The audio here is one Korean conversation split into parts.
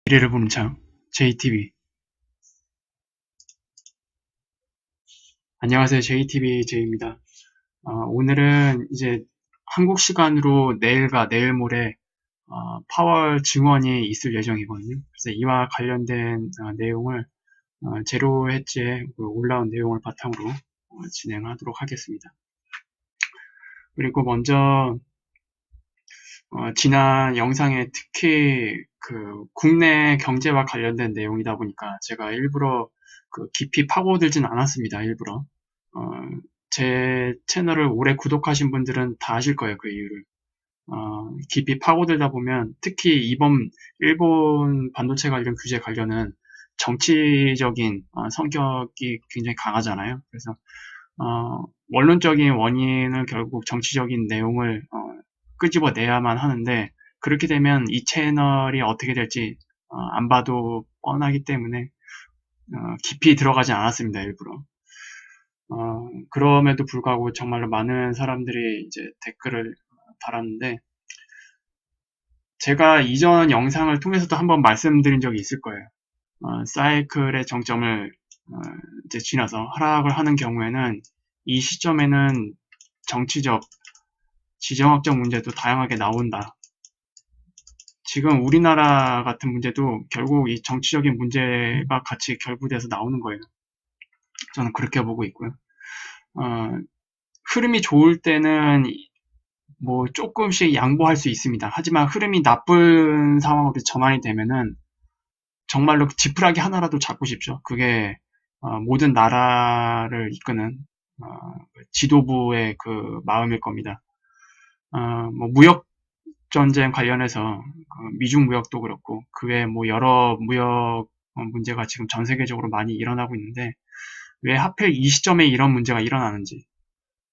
미래를 보는 창 JTB. 안녕하세요. JTB 제이입니다. 오늘은 이제 한국 시간으로 내일과 내일 모레 파월 증원이 있을 예정이거든요. 그래서 이와 관련된 내용을 제로 해지에 올라온 내용을 바탕으로 진행하도록 하겠습니다. 그리고 먼저 지난 영상에 특히 그 국내 경제와 관련된 내용이다 보니까 제가 일부러 깊이 파고들진 않았습니다. 일부러. 어, 제 채널을 오래 구독하신 분들은 다 아실 거예요. 그 이유를. 깊이 파고들다 보면 특히 이번 일본 반도체 관련 규제 관련은 정치적인 성격이 굉장히 강하잖아요. 그래서 원론적인 원인을 결국 정치적인 내용을 끄집어내야만 하는데, 그렇게 되면 이 채널이 어떻게 될지 안 봐도 뻔하기 때문에 깊이 들어가지 않았습니다. 일부러. 그럼에도 불구하고 정말로 많은 사람들이 이제 댓글을 달았는데, 제가 이전 영상을 통해서도 한번 말씀드린 적이 있을 거예요. 사이클의 정점을 이제 지나서 하락을 하는 경우에는 이 시점에는 정치적, 지정학적 문제도 다양하게 나온다. 지금 우리나라 같은 문제도 결국 이 정치적인 문제가 같이 결부돼서 나오는 거예요. 저는 그렇게 보고 있고요. 흐름이 좋을 때는 뭐 조금씩 양보할 수 있습니다. 하지만 흐름이 나쁜 상황으로 전환이 되면은 정말로 지푸라기 하나라도 잡고 싶죠. 그게 모든 나라를 이끄는 지도부의 그 마음일 겁니다. 뭐 무역 전쟁 관련해서 미중 무역도 그렇고 그 외에 뭐 여러 무역 문제가 지금 전 세계적으로 많이 일어나고 있는데, 왜 하필 이 시점에 이런 문제가 일어나는지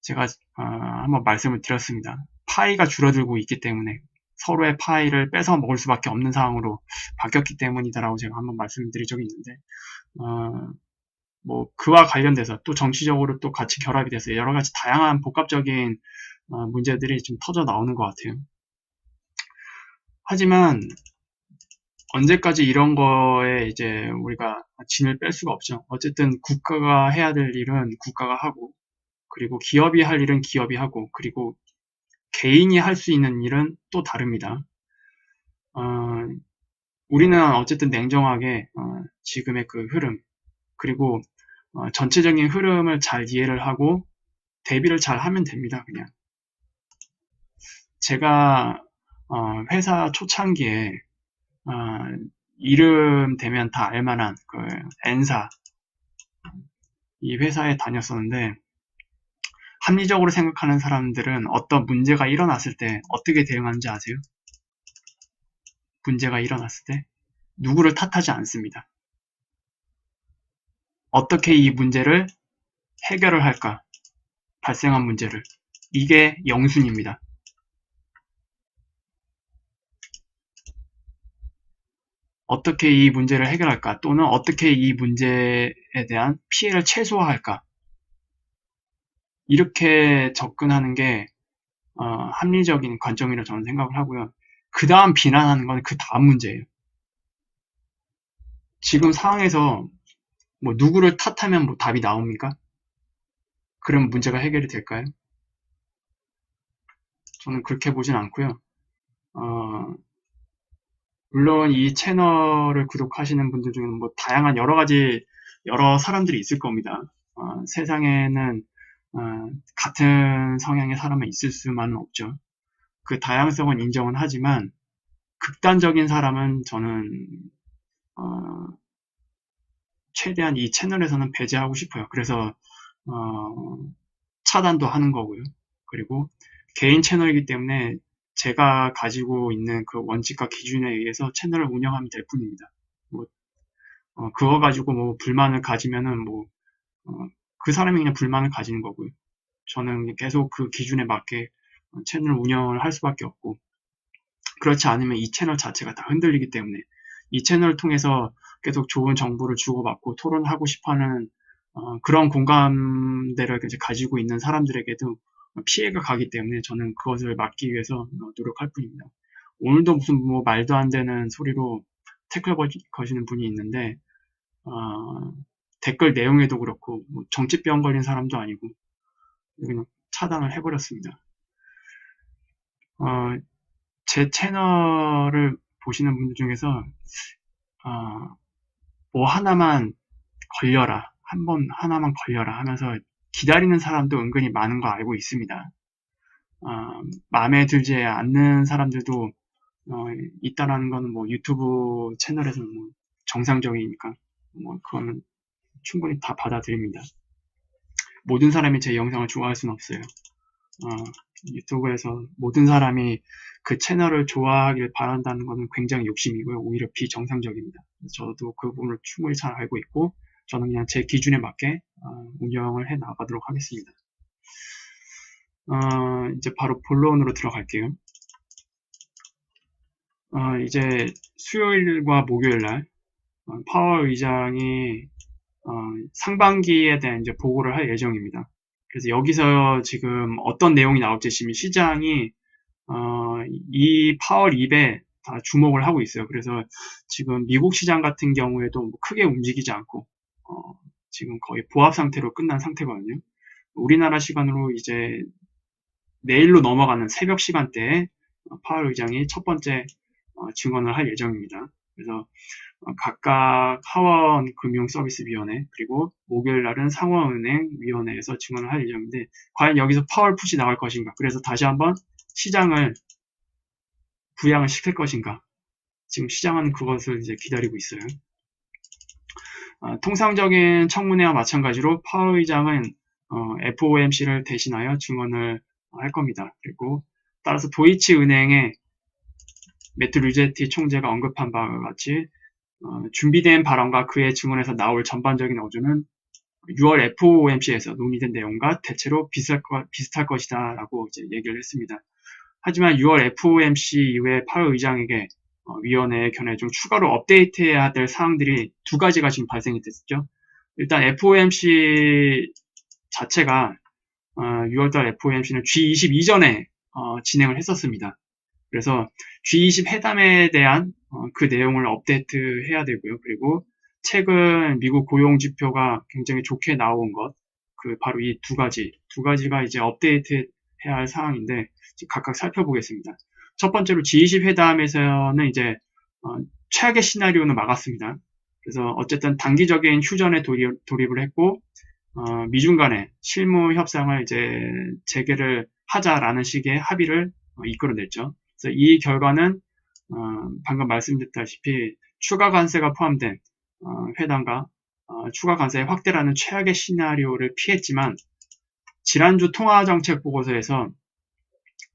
제가 한번 말씀을 드렸습니다. 파이가 줄어들고 있기 때문에 서로의 파이를 뺏어 먹을 수밖에 없는 상황으로 바뀌었기 때문이다라고 제가 한번 말씀을 드린 적이 있는데, 뭐 그와 관련돼서 또 정치적으로 또 같이 결합이 돼서 여러 가지 다양한 복합적인 문제들이 좀 터져 나오는 것 같아요. 하지만 언제까지 이런 거에 이제 우리가 진을 뺄 수가 없죠. 어쨌든 국가가 해야 될 일은 국가가 하고, 그리고 기업이 할 일은 기업이 하고, 그리고 개인이 할 수 있는 일은 또 다릅니다. 우리는 어쨌든 냉정하게 지금의 그 흐름, 그리고 전체적인 흐름을 잘 이해를 하고 대비를 잘 하면 됩니다. 그냥 제가 회사 초창기에 어, 이름 대면 다 알만한 그 N사, 이 회사에 다녔었는데, 합리적으로 생각하는 사람들은 어떤 문제가 일어났을 때 어떻게 대응하는지 아세요? 문제가 일어났을 때 누구를 탓하지 않습니다. 어떻게 이 문제를 해결을 할까? 발생한 문제를. 이게 영순입니다. 어떻게 이 문제를 해결할까? 또는 어떻게 이 문제에 대한 피해를 최소화할까? 이렇게 접근하는 게 합리적인 관점이라고 저는 생각을 하고요. 그 다음 비난하는 건 그 다음 문제예요. 지금 상황에서 뭐 누구를 탓하면 뭐 답이 나옵니까? 그럼 문제가 해결이 될까요? 저는 그렇게 보진 않고요. 어, 물론 이 채널을 구독하시는 분들 중에는 뭐 다양한 여러 가지 여러 사람들이 있을 겁니다. 세상에는 어, 같은 성향의 사람은 있을 수만은 없죠. 그 다양성은 인정은 하지만 극단적인 사람은 저는 어, 최대한 이 채널에서는 배제하고 싶어요. 그래서 어, 차단도 하는 거고요. 그리고 개인 채널이기 때문에 제가 가지고 있는 그 원칙과 기준에 의해서 채널을 운영하면 될 뿐입니다. 뭐, 그거 가지고 뭐 불만을 가지면은 뭐, 어, 그 사람이 그냥 불만을 가지는 거고요. 저는 계속 그 기준에 맞게 채널 운영을 할 수밖에 없고, 그렇지 않으면 이 채널 자체가 다 흔들리기 때문에 이 채널을 통해서 계속 좋은 정보를 주고받고 토론하고 싶어하는 그런 공감대를 이제 가지고 있는 사람들에게도 피해가 가기 때문에 저는 그것을 막기 위해서 노력할 뿐입니다. 오늘도 무슨 뭐 말도 안 되는 소리로 태클 거시는 분이 있는데 댓글 내용에도 그렇고 뭐 정치병 걸린 사람도 아니고 그냥 차단을 해버렸습니다. 제 채널을 보시는 분들 중에서 뭐 하나만 걸려라, 한 번 하나만 걸려라 하면서 기다리는 사람도 은근히 많은 거 알고 있습니다. 마음에 들지 않는 사람들도 있다라는 거는 뭐 유튜브 채널에서는 뭐 정상적이니까 뭐 그거는 충분히 다 받아들입니다. 모든 사람이 제 영상을 좋아할 수는 없어요. 유튜브에서 모든 사람이 그 채널을 좋아하길 바란다는 것은 굉장히 욕심이고요. 오히려 비정상적입니다. 저도 그 부분을 충분히 잘 알고 있고 저는 그냥 제 기준에 맞게 운영을 해 나가도록 하겠습니다. 이제 바로 본론으로 들어갈게요. 이제 수요일과 목요일날 파월 의장이 상반기에 대한 이제 보고를 할 예정입니다. 그래서 여기서 지금 어떤 내용이 나올지 지금 시장이 이 파월 입에 다 주목을 하고 있어요. 그래서 지금 미국 시장 같은 경우에도 뭐 크게 움직이지 않고 지금 거의 보합 상태로 끝난 상태거든요. 우리나라 시간으로 이제 내일로 넘어가는 새벽 시간대에 파월 의장이 첫 번째 증언을 할 예정입니다. 그래서 각각 하원 금융서비스위원회 그리고 목요일 날은 상원은행위원회에서 증언을 할 예정인데 과연 여기서 파월 풋이 나올 것인가? 그래서 다시 한번 시장을 부양을 시킬 것인가? 지금 시장은 그것을 이제 기다리고 있어요. 통상적인 청문회와 마찬가지로 파월 의장은 FOMC를 대신하여 증언을 할 겁니다. 그리고 따라서 도이치은행의 매트 류제티 총재가 언급한 바와 같이 준비된 발언과 그의 증언에서 나올 전반적인 어조는 6월 FOMC에서 논의된 내용과 대체로 비슷할 것이다 라고 이제 얘기를 했습니다. 하지만 6월 FOMC 이후에 파월 의장에게 위원회의 견해 중 추가로 업데이트해야 될 사항들이 두 가지가 지금 발생이 됐죠. 일단 FOMC 자체가 6월달 FOMC는 G20 이전에 진행을 했었습니다. 그래서 G20 회담에 대한 그 내용을 업데이트해야 되고요. 그리고 최근 미국 고용지표가 굉장히 좋게 나온 것, 바로 이 두 가지가 이제 업데이트해야 할 사항인데 각각 살펴보겠습니다. 첫 번째로 G20 회담에서는 이제 최악의 시나리오는 막았습니다. 그래서 어쨌든 단기적인 휴전에 돌입을 했고 미중 간의 실무 협상을 이제 재개를 하자라는 식의 합의를 이끌어냈죠. 그래서 이 결과는 방금 말씀드렸다시피 추가 관세가 포함된 회담과 추가 관세의 확대라는 최악의 시나리오를 피했지만 지난주 통화정책 보고서에서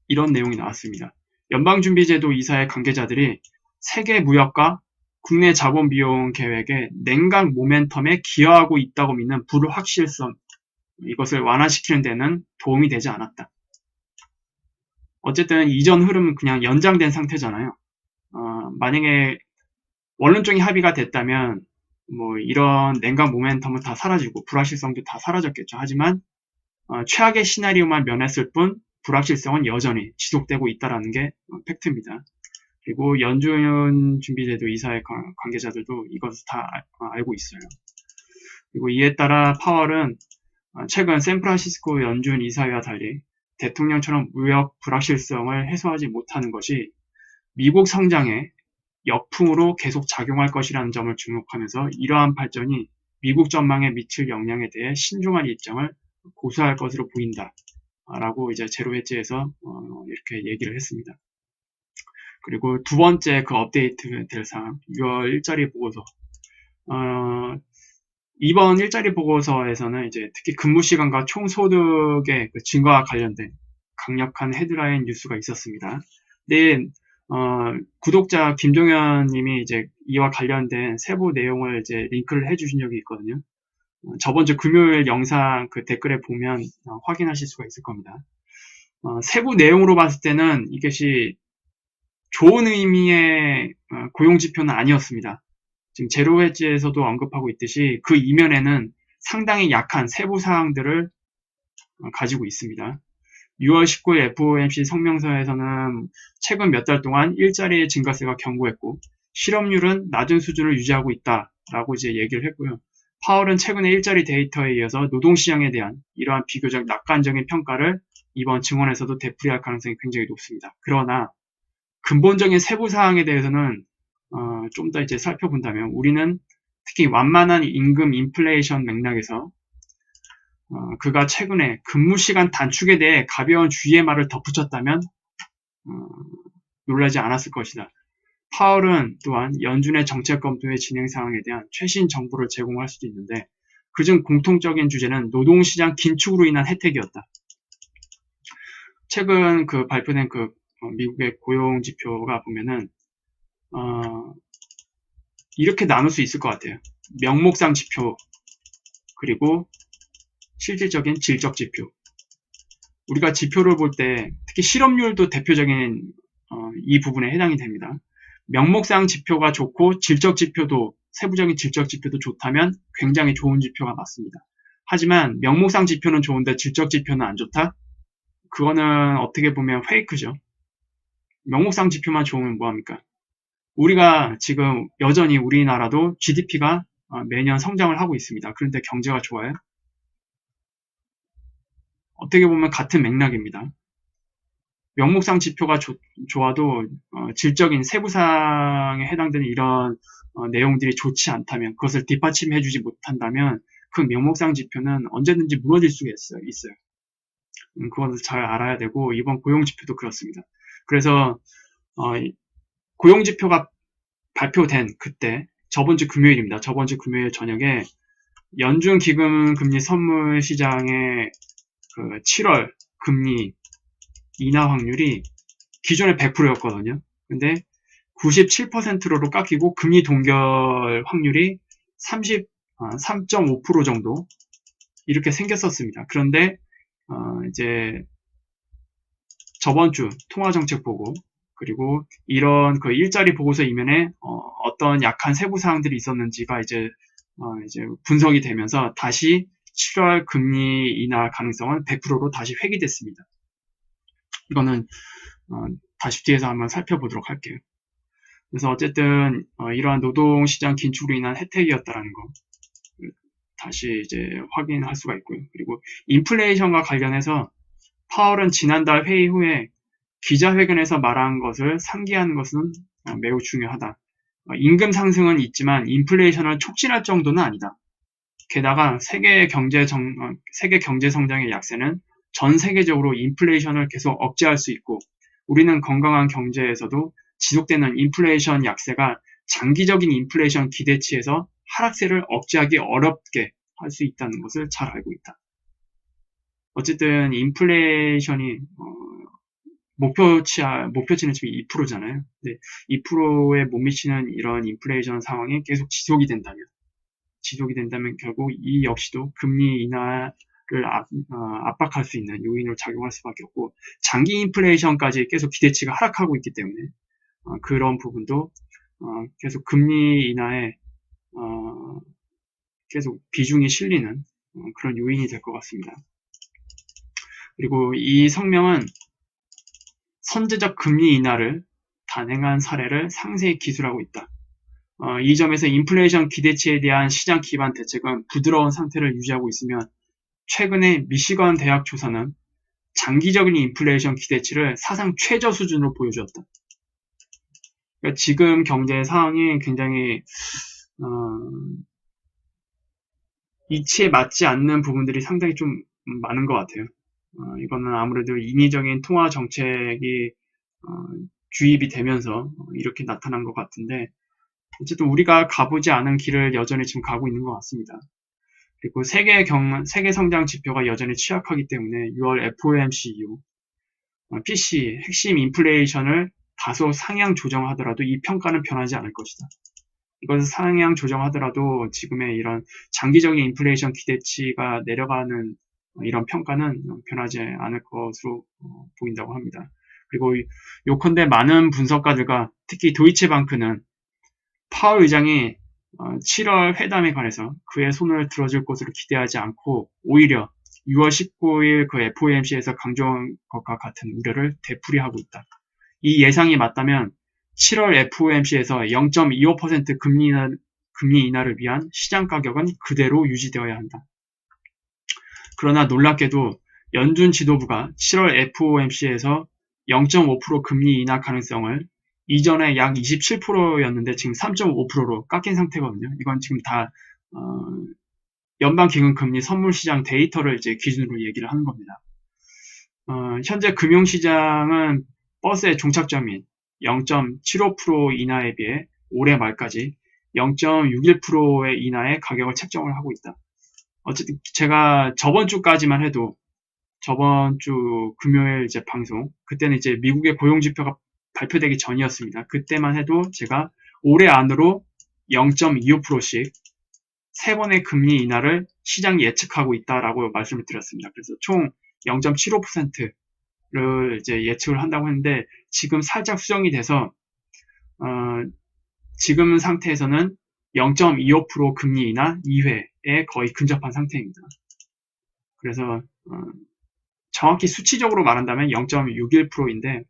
이런 내용이 나왔습니다. 연방준비제도 이사의 관계자들이 세계 무역과 국내 자본 비용 계획의 냉각 모멘텀에 기여하고 있다고 믿는 불확실성, 이것을 완화시키는 데는 도움이 되지 않았다. 어쨌든 이전 흐름은 그냥 연장된 상태잖아요. 만약에 원론적인 합의가 됐다면 뭐 이런 냉각 모멘텀은 다 사라지고 불확실성도 다 사라졌겠죠. 하지만 최악의 시나리오만 면했을 뿐 불확실성은 여전히 지속되고 있다는 게 팩트입니다. 그리고 연준 준비제도 이사의 관계자들도 이것을 다 알고 있어요. 그리고 이에 따라 파월은 최근 샌프란시스코 연준 이사회와 달리 대통령처럼 무역 불확실성을 해소하지 못하는 것이 미국 성장에 역풍으로 계속 작용할 것이라는 점을 주목하면서 이러한 발전이 미국 전망에 미칠 영향에 대해 신중한 입장을 고수할 것으로 보인다. 라고 이제 제로 헤지에서 이렇게 얘기를 했습니다. 그리고 두 번째 그 업데이트 될 사항, 6월 일자리 보고서. 이번 일자리 보고서에서는 이제 특히 근무 시간과 총소득의 그 증가와 관련된 강력한 헤드라인 뉴스가 있었습니다. 근데 구독자 김종현 님이 이제 이와 관련된 세부 내용을 이제 링크를 해주신 적이 있거든요. 저번 주 금요일 영상 그 댓글에 보면 확인하실 수가 있을 겁니다. 세부 내용으로 봤을 때는 이것이 좋은 의미의 고용지표는 아니었습니다. 지금 제로 헤지에서도 언급하고 있듯이 그 이면에는 상당히 약한 세부 사항들을 가지고 있습니다. 6월 19일 FOMC 성명서에서는 최근 몇 달 동안 일자리의 증가세가 견고했고 실업률은 낮은 수준을 유지하고 있다라고 이제 얘기를 했고요. 파월은 최근에 일자리 데이터에 이어서 노동시장에 대한 이러한 비교적 낙관적인 평가를 이번 증언에서도 되풀이할 가능성이 굉장히 높습니다. 그러나 근본적인 세부 사항에 대해서는 좀 더 이제 살펴본다면 우리는 특히 완만한 임금 인플레이션 맥락에서 그가 최근에 근무시간 단축에 대해 가벼운 주의의 말을 덧붙였다면 놀라지 않았을 것이다. 파월은 또한 연준의 정책 검토의 진행 상황에 대한 최신 정보를 제공할 수도 있는데 그중 공통적인 주제는 노동시장 긴축으로 인한 혜택이었다. 최근 발표된 미국의 고용 지표가 보면은 이렇게 나눌 수 있을 것 같아요. 명목상 지표 그리고 실질적인 질적 지표. 우리가 지표를 볼 때 특히 실업률도 대표적인 이 부분에 해당이 됩니다. 명목상 지표가 좋고 질적 지표도 세부적인 질적 지표도 좋다면 굉장히 좋은 지표가 맞습니다. 하지만 명목상 지표는 좋은데 질적 지표는 안 좋다? 그거는 어떻게 보면 페이크죠. 명목상 지표만 좋으면 뭐합니까? 우리가 지금 여전히 우리나라도 GDP가 매년 성장을 하고 있습니다. 그런데 경제가 좋아요? 어떻게 보면 같은 맥락입니다. 명목상 지표가 좋아도 질적인 세부사항에 해당되는 이런 내용들이 좋지 않다면 그것을 뒷받침해주지 못한다면 그 명목상 지표는 언제든지 무너질 수가 있어요. 그것을 잘 알아야 되고 이번 고용지표도 그렇습니다. 그래서 고용지표가 발표된 그때 저번 주 금요일입니다. 저번 주 금요일 저녁에 연준 기금금리 선물 시장의 7월 금리 인하 확률이 기존에 100%였거든요. 근데 97%로 깎이고 금리 동결 확률이 3.5% 정도 이렇게 생겼었습니다. 그런데 이제 저번 주 통화정책 보고 그리고 이런 일자리 보고서 이면에 어떤 약한 세부 사항들이 있었는지가 이제 분석이 되면서 다시 7월 금리 인하 가능성은 100%로 다시 회귀됐습니다. 이거는 다시 뒤에서 한번 살펴보도록 할게요. 그래서 어쨌든 이러한 노동시장 긴축으로 인한 혜택이었다라는 거 다시 이제 확인할 수가 있고요. 그리고 인플레이션과 관련해서 파월은 지난달 회의 후에 기자회견에서 말한 것을 상기하는 것은 매우 중요하다. 임금 상승은 있지만 인플레이션을 촉진할 정도는 아니다. 게다가 세계 경제 성장의 약세는 전 세계적으로 인플레이션을 계속 억제할 수 있고 우리는 건강한 경제에서도 지속되는 인플레이션 약세가 장기적인 인플레이션 기대치에서 하락세를 억제하기 어렵게 할 수 있다는 것을 잘 알고 있다. 어쨌든 인플레이션이 목표치는 지금 2%잖아요. 근데 2%에 못 미치는 이런 인플레이션 상황이 계속 지속이 된다면 결국 이 역시도 금리 인하를 압박할 수 있는 요인으로 작용할 수밖에 없고 장기 인플레이션까지 계속 기대치가 하락하고 있기 때문에 그런 부분도 계속 금리 인하에 계속 비중이 실리는 그런 요인이 될 것 같습니다. 그리고 이 성명은 선제적 금리 인하를 단행한 사례를 상세히 기술하고 있다. 이 점에서 인플레이션 기대치에 대한 시장 기반 대책은 부드러운 상태를 유지하고 있으며 최근에 미시건 대학 조사는 장기적인 인플레이션 기대치를 사상 최저 수준으로 보여주었다. 그러니까 지금 경제 상황이 굉장히 이치에 맞지 않는 부분들이 상당히 좀 많은 것 같아요. 이거는 아무래도 인위적인 통화 정책이 주입이 되면서 이렇게 나타난 것 같은데 어쨌든 우리가 가보지 않은 길을 여전히 지금 가고 있는 것 같습니다. 그리고 세계 성장 지표가 여전히 취약하기 때문에 6월 FOMC 이후 PC 핵심 인플레이션을 다소 상향 조정하더라도 이 평가는 변하지 않을 것이다. 이것을 상향 조정하더라도 지금의 이런 장기적인 인플레이션 기대치가 내려가는 이런 평가는 변하지 않을 것으로 보인다고 합니다. 그리고 요컨대 많은 분석가들과 특히 도이체방크는 파월 의장이 7월 회담에 관해서 그의 손을 들어줄 것으로 기대하지 않고 오히려 6월 19일 그 FOMC에서 강조한 것과 같은 우려를 되풀이하고 있다. 이 예상이 맞다면 7월 FOMC에서 0.25% 금리 인하를 위한 시장 가격은 그대로 유지되어야 한다. 그러나 놀랍게도 연준 지도부가 7월 FOMC에서 0.5% 금리 인하 가능성을 이전에 약 27%였는데 지금 3.5%로 깎인 상태거든요. 이건 지금 다 연방기금금리 선물시장 데이터를 이제 기준으로 얘기를 하는 겁니다. 현재 금융시장은 버스의 종착점인 0.75% 인하에 비해 올해 말까지 0.61%의 인하의 가격을 책정을 하고 있다. 어쨌든 제가 저번 주까지만 해도 저번 주 금요일 이제 방송 그때는 이제 미국의 고용지표가 발표되기 전이었습니다. 그때만 해도 제가 올해 안으로 0.25%씩 3번의 금리 인하를 시장이 예측하고 있다라고 말씀을 드렸습니다. 그래서 총 0.75%를 이제 예측을 한다고 했는데 지금 살짝 수정이 돼서 지금 상태에서는 0.25% 금리 인하 2회에 거의 근접한 상태입니다. 그래서 정확히 수치적으로 말한다면 0.61%인데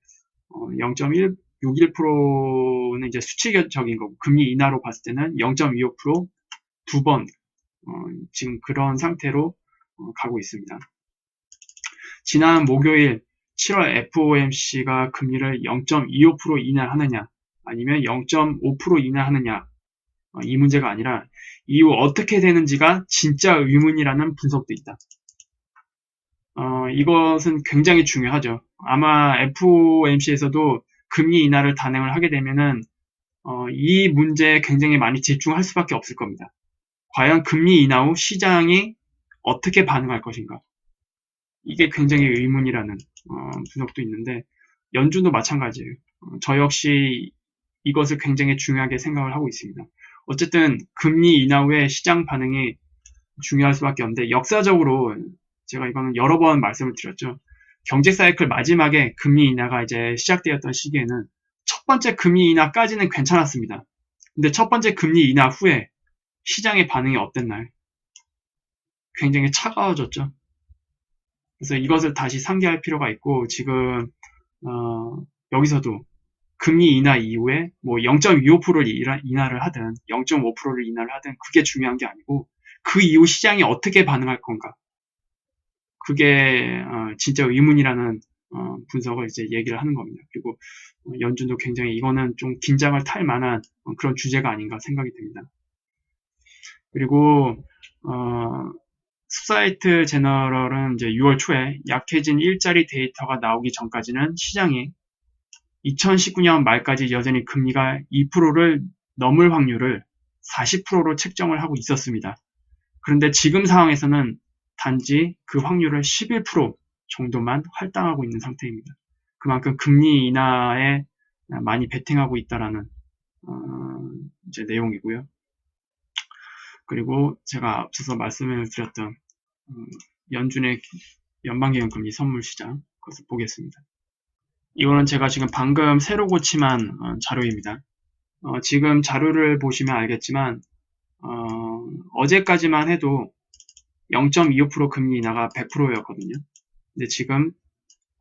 0.61%는 이제 수치적인 거고 금리 인하로 봤을 때는 0.25% 두 번 지금 그런 상태로 가고 있습니다. 지난 목요일 7월 FOMC가 금리를 0.25% 인하하느냐 아니면 0.5% 인하하느냐 이 문제가 아니라 이후 어떻게 되는지가 진짜 의문이라는 분석도 있다. 이것은 굉장히 중요하죠. 아마 FOMC에서도 금리 인하를 단행을 하게 되면은 이 문제에 굉장히 많이 집중할 수밖에 없을 겁니다. 과연 금리 인하 후 시장이 어떻게 반응할 것인가? 이게 굉장히 의문이라는 분석도 있는데 연준도 마찬가지예요. 저 역시 이것을 굉장히 중요하게 생각을 하고 있습니다. 어쨌든 금리 인하 후에 시장 반응이 중요할 수밖에 없는데 역사적으로 제가 이거는 여러 번 말씀을 드렸죠. 경제 사이클 마지막에 금리 인하가 이제 시작되었던 시기에는 첫 번째 금리 인하까지는 괜찮았습니다. 근데 첫 번째 금리 인하 후에 시장의 반응이 어땠나요? 굉장히 차가워졌죠. 그래서 이것을 다시 상기할 필요가 있고 지금 여기서도 금리 인하 이후에 뭐 0.25%를 인하를 하든 0.5%를 인하를 하든 그게 중요한 게 아니고 그 이후 시장이 어떻게 반응할 건가? 그게 진짜 의문이라는 분석을 이제 얘기를 하는 겁니다. 그리고 연준도 굉장히 이거는 좀 긴장을 탈 만한 그런 주제가 아닌가 생각이 됩니다. 그리고 숲사이트 제너럴은 이제 6월 초에 약해진 일자리 데이터가 나오기 전까지는 시장이 2019년 말까지 여전히 금리가 2%를 넘을 확률을 40%로 책정을 하고 있었습니다. 그런데 지금 상황에서는 단지 그 확률을 11% 정도만 할당하고 있는 상태입니다. 그만큼 금리 인하에 많이 베팅하고 있다라는 이제 내용이고요. 그리고 제가 앞서서 말씀을 드렸던 연준의 연방기금금리 선물시장 그것을 보겠습니다. 이거는 제가 지금 방금 새로 고침한 자료입니다. 지금 자료를 보시면 알겠지만 어제까지만 해도 0.25% 금리 인하가 100%였거든요. 근데 지금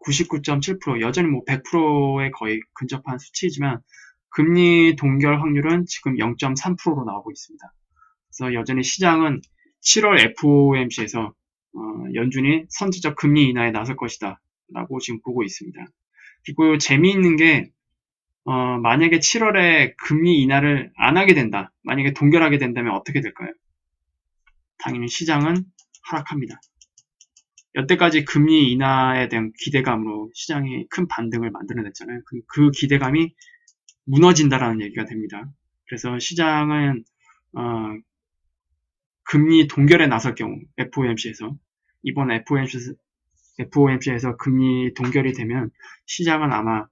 99.7% 여전히 뭐 100%에 거의 근접한 수치이지만 금리 동결 확률은 지금 0.3%로 나오고 있습니다. 그래서 여전히 시장은 7월 FOMC에서 연준이 선제적 금리 인하에 나설 것이다 라고 지금 보고 있습니다. 그리고 재미있는 게 만약에 7월에 금리 인하를 안 하게 된다. 만약에 동결하게 된다면 어떻게 될까요? 당연히 시장은 하락합니다. 여태까지 금리 인하에 대한 기대감으로 시장이 큰 반등을 만들어냈잖아요. 그 기대감이 무너진다라는 얘기가 됩니다. 그래서 시장은 금리 동결에 나설 경우 FOMC에서 이번 FOMC에서 금리 동결이 되면 시장은 아마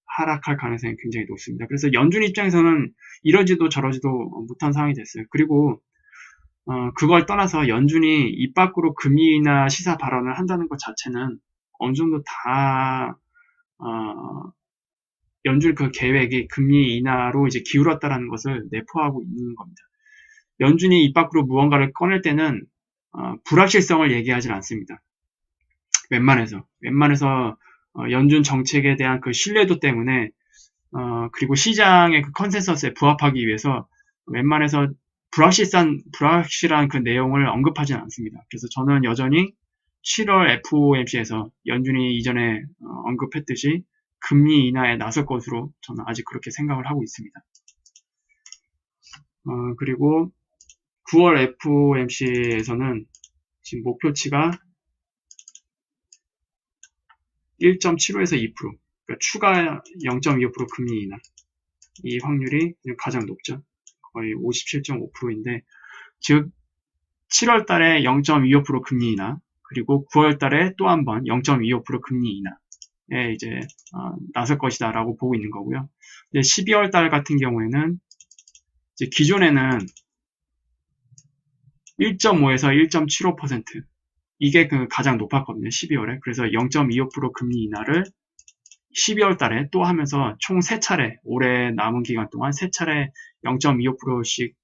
하락할 가능성이 굉장히 높습니다. 그래서 연준 입장에서는 이러지도 저러지도 못한 상황이 됐어요. 그리고 그걸 떠나서 연준이 입 밖으로 금리 인하 시사 발언을 한다는 것 자체는 어느 정도 다 연준 그 계획이 금리 인하로 이제 기울었다라는 것을 내포하고 있는 겁니다. 연준이 입 밖으로 무언가를 꺼낼 때는 불확실성을 얘기하지 않습니다. 웬만해서 연준 정책에 대한 그 신뢰도 때문에 그리고 시장의 그 컨센서스에 부합하기 위해서 웬만해서 불확실한 그 내용을 언급하지는 않습니다. 그래서 저는 여전히 7월 FOMC에서 연준이 이전에 언급했듯이 금리 인하에 나설 것으로 저는 아직 그렇게 생각을 하고 있습니다. 그리고 9월 FOMC에서는 지금 목표치가 1.75에서 2%, 그러니까 추가 0.25% 금리 인하. 이 확률이 가장 높죠. 거의 57.5%인데, 즉 7월 달에 0.25% 금리 인하, 그리고 9월 달에 또 한 번 0.25% 금리 인하에 이제 나설 것이다라고 보고 있는 거고요. 근데 12월 달 같은 경우에는 이제 기존에는 1.5에서 1.75% 이게 그 가장 높았거든요. 12월에. 그래서 0.25% 금리 인하를 12월 달에 또 하면서 총 3차례, 올해 남은 기간 동안 3차례 0.25%씩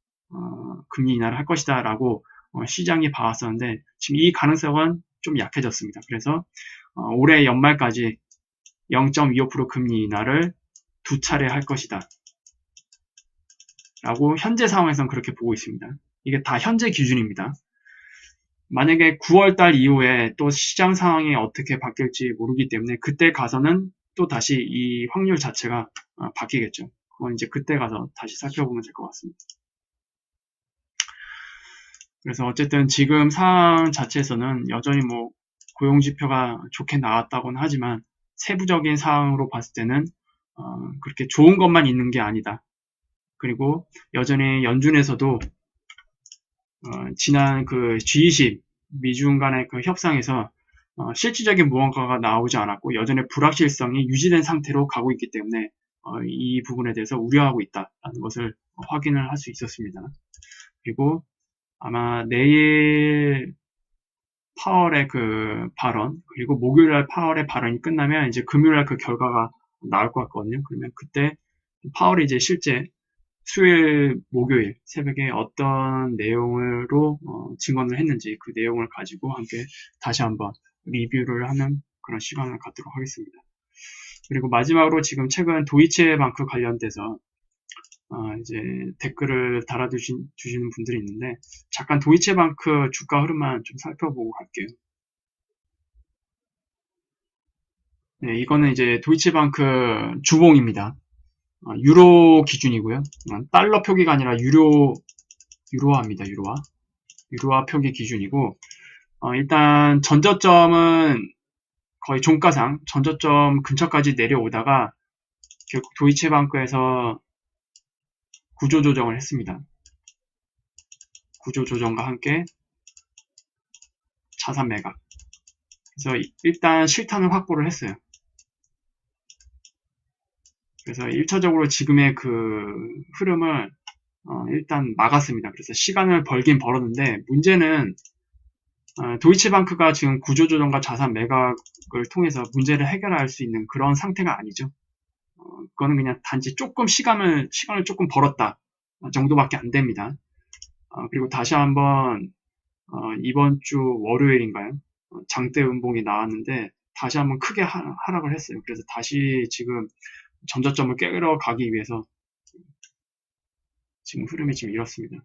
금리 인하를 할 것이다 라고 시장이 봐왔었는데 지금 이 가능성은 좀 약해졌습니다. 그래서 올해 연말까지 0.25% 금리 인하를 2차례 할 것이다 라고 현재 상황에서는 그렇게 보고 있습니다. 이게 다 현재 기준입니다. 만약에 9월달 이후에 또 시장 상황이 어떻게 바뀔지 모르기 때문에 그때 가서는 또 다시 이 확률 자체가 바뀌겠죠. 그건 이제 그때 가서 다시 살펴보면 될 것 같습니다. 그래서 어쨌든 지금 상황 자체에서는 여전히 뭐 고용지표가 좋게 나왔다고는 하지만 세부적인 상황으로 봤을 때는 그렇게 좋은 것만 있는 게 아니다. 그리고 여전히 연준에서도 지난 그 G20 미중 간의 그 협상에서 실질적인 무언가가 나오지 않았고 여전히 불확실성이 유지된 상태로 가고 있기 때문에 이 부분에 대해서 우려하고 있다는 것을 확인을 할 수 있었습니다. 그리고 아마 내일 파월의 그 발언 그리고 목요일날 파월의 발언이 끝나면 이제 금요일날 그 결과가 나올 것 같거든요. 그러면 그때 파월이 이제 실제 수요일, 목요일 새벽에 어떤 내용으로 증언을 했는지 그 내용을 가지고 함께 다시 한번 리뷰를 하는 그런 시간을 갖도록 하겠습니다. 그리고 마지막으로 지금 최근 도이체방크 관련돼서 이제 댓글을 달아주시는 분들이 있는데 잠깐 도이체방크 주가 흐름만 좀 살펴보고 갈게요. 네, 이거는 이제 도이체방크 주봉입니다. 유로 기준이고요. 달러 표기가 아니라 유로화입니다. 유로화 표기 기준이고 일단 전저점은 거의 종가상 전저점 근처까지 내려오다가 결국 도이체방크에서 구조조정을 했습니다. 구조조정과 함께 자산 매각. 그래서 일단 실탄을 확보를 했어요. 그래서 1차적으로 지금의 그 흐름을 일단 막았습니다. 그래서 시간을 벌긴 벌었는데 문제는 도이체방크가 지금 구조조정과 자산 매각을 통해서 문제를 해결할 수 있는 그런 상태가 아니죠. 그거는 그냥 단지 조금 시간을 조금 벌었다 정도밖에 안 됩니다. 그리고 다시 한번 이번 주 월요일인가요? 장대 음봉이 나왔는데 다시 한번 크게 하락을 했어요. 그래서 다시 지금 전저점을 깨러 가기 위해서 지금 흐름이 지금 이렇습니다.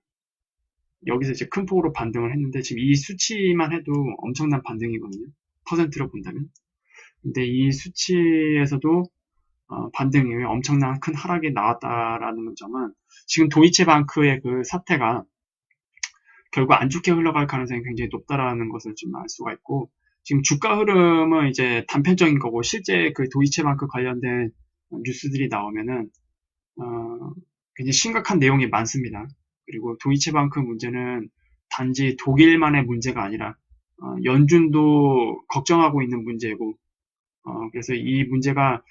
여기서 이제 큰 폭으로 반등을 했는데 지금 이 수치만 해도 엄청난 반등이거든요. 퍼센트로 본다면. 근데 이 수치에서도 반등 이후에 엄청난 큰 하락이 나왔다라는 점은 지금 도이체방크의 그 사태가 결국 안 좋게 흘러갈 가능성이 굉장히 높다라는 것을 좀 알 수가 있고 지금 주가 흐름은 이제 단편적인 거고 실제 그 도이체방크 관련된 뉴스들이 나오면은 굉장히 심각한 내용이 많습니다. 그리고 도이체방크 문제는 단지 독일만의 문제가 아니라 연준도 걱정하고 있는 문제고 그래서 이 문제가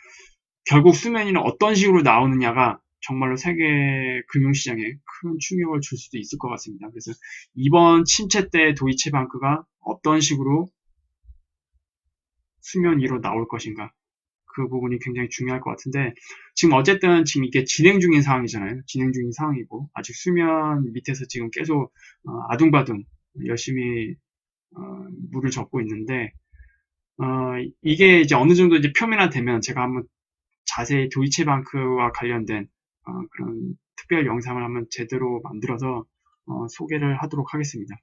결국 수면위는 어떤 식으로 나오느냐가 정말로 세계 금융시장에 큰 충격을 줄 수도 있을 것 같습니다. 그래서 이번 침체 때 도이체방크가 어떤 식으로 수면 위로 나올 것인가 그 부분이 굉장히 중요할 것 같은데 지금 어쨌든 지금 이게 진행 중인 상황이잖아요. 진행 중인 상황이고 아직 수면 밑에서 지금 계속 아둥바둥 열심히 물을 젓고 있는데 이게 이제 어느 정도 이제 표면화되면 제가 한번 자세히 도이체방크와 관련된 그런 특별 영상을 한번 제대로 만들어서 소개를 하도록 하겠습니다.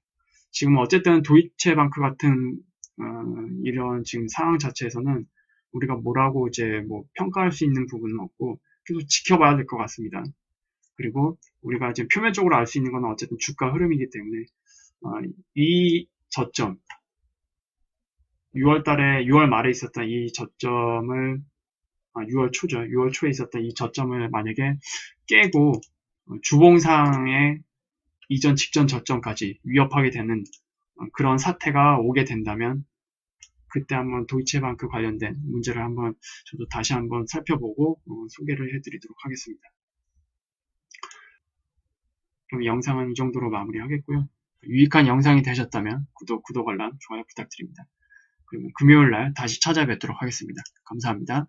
지금 어쨌든 도이체방크 같은 이런 지금 상황 자체에서는 우리가 뭐라고 이제 뭐 평가할 수 있는 부분은 없고 계속 지켜봐야 될 것 같습니다. 그리고 우리가 지금 표면적으로 알 수 있는 건 어쨌든 주가 흐름이기 때문에 이 저점 6월 말에 있었던 이 저점을 6월 초죠. 6월 초에 있었던 이 저점을 만약에 깨고 주봉상의 이전 직전 저점까지 위협하게 되는 그런 사태가 오게 된다면 그때 한번 도이체방크 관련된 문제를 한번 저도 다시 한번 살펴보고 소개를 해드리도록 하겠습니다. 그럼 영상은 이 정도로 마무리하겠고요. 유익한 영상이 되셨다면 구독, 알람, 좋아요 부탁드립니다. 그러면 금요일날 다시 찾아뵙도록 하겠습니다. 감사합니다.